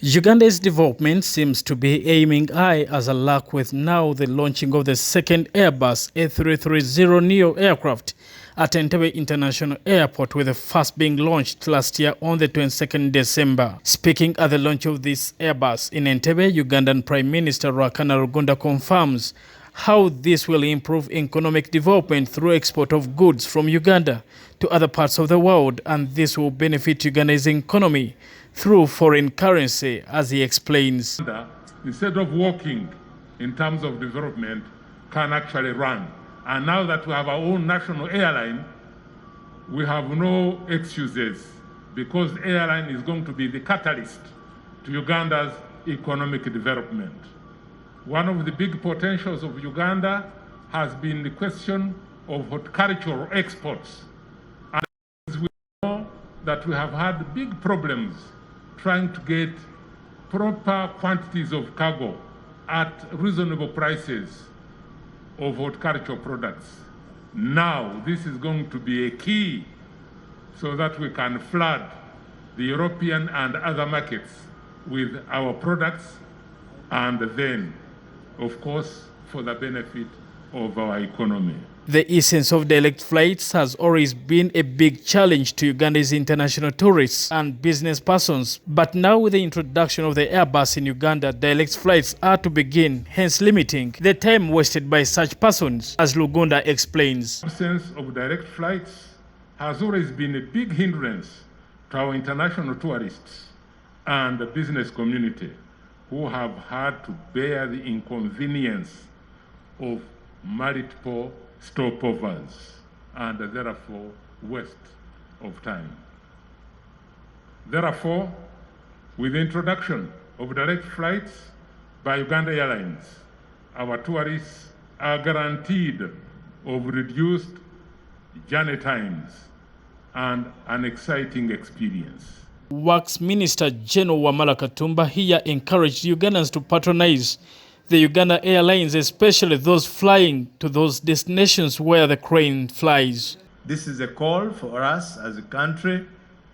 Uganda's development seems to be aiming high as a lark, with now the launching of the second Airbus A330neo aircraft at Entebbe International Airport, with the first being launched last year on the 22nd December. Speaking at the launch of this Airbus in Entebbe, Ugandan Prime Minister Uganda confirms how this will improve economic development through export of goods from Uganda to other parts of the world, and this will benefit Uganda's economy through foreign currency, as he explains. Instead of walking in terms of development, can actually run. And now that we have our own national airline, we have no excuses, because the airline is going to be the catalyst to Uganda's economic development. One of the big potentials of Uganda has been the question of horticultural exports. And we know that we have had big problems trying to get proper quantities of cargo at reasonable prices of horticultural products. Now, this is going to be a key so that we can flood the European and other markets with our products, and then, of course, for the benefit of our economy. The essence of direct flights has always been a big challenge to Uganda's international tourists and business persons. But now, with the introduction of the Airbus in Uganda, direct flights are to begin, hence limiting the time wasted by such persons, as Lugunda explains. The absence of direct flights has always been a big hindrance to our international tourists and the business community, who have had to bear the inconvenience of multiple stopovers and therefore waste of time. Therefore, with the introduction of direct flights by Uganda Airlines, our tourists are guaranteed of reduced journey times and an exciting experience. Works Minister General Wamala Katumba here encouraged Ugandans to patronize the Uganda Airlines, especially those flying to those destinations where the crane flies. This is a call for us as a country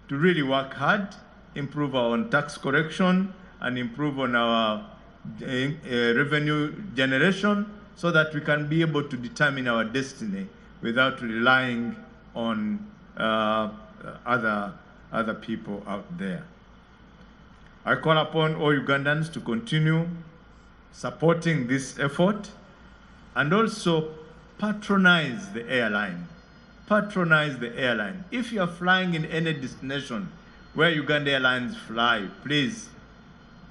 to really work hard, improve our tax collection, and improve on our revenue generation, so that we can be able to determine our destiny without relying on other people out there. I call upon all Ugandans to continue supporting this effort and also patronize the airline. Patronize the airline. If you are flying in any destination where Uganda Airlines fly, please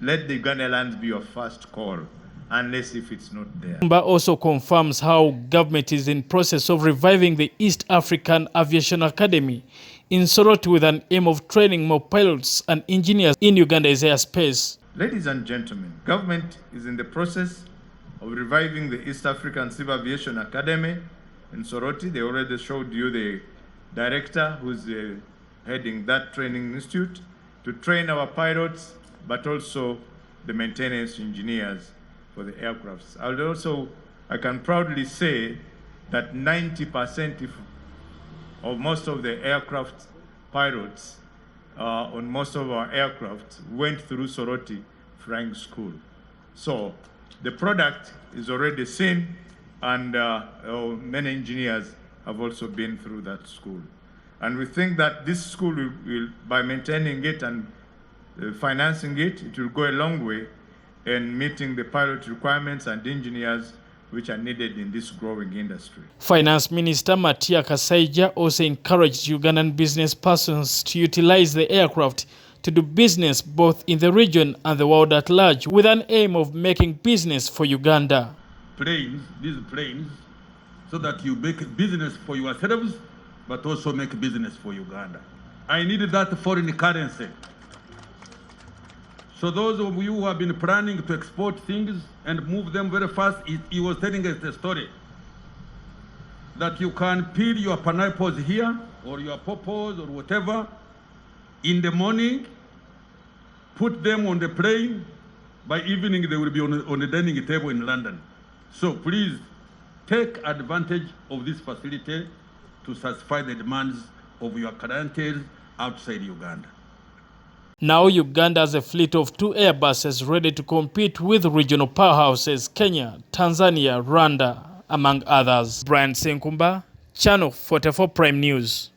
let the Uganda Airlines be your first call, unless if it's not there. Katumba also confirms how government is in process of reviving the East African Aviation Academy in Soroti, with an aim of training more pilots and engineers in Uganda's airspace. Ladies and gentlemen, government is in the process of reviving the East African Civil Aviation Academy in Soroti. They already showed you the director who's heading that training institute to train our pilots, but also the maintenance engineers for the aircrafts. I can proudly say that 90% of most of the aircraft pilots on most of our aircraft went through Soroti Flying School. So the product is already seen, and many engineers have also been through that school. And we think that this school will by maintaining it and financing it, it will go a long way in meeting the pilot requirements and engineers which are needed in this growing industry. Finance Minister Matia Kasaija also encouraged Ugandan business persons to utilize the aircraft to do business both in the region and the world at large, with an aim of making business for Uganda. These planes, so that you make business for yourselves, but also make business for Uganda. I needed that foreign currency. So those of you who have been planning to export things and move them very fast, he was telling us the story that you can peel your pineapples here, or your pawpaws, or whatever, in the morning, put them on the plane, by evening they will be on the dining table in London. So please take advantage of this facility to satisfy the demands of your clientele outside Uganda. Now Uganda has a fleet of 2 Airbuses ready to compete with regional powerhouses Kenya, Tanzania, Rwanda, among others. Brian Senkumba, Channel 44 Prime News.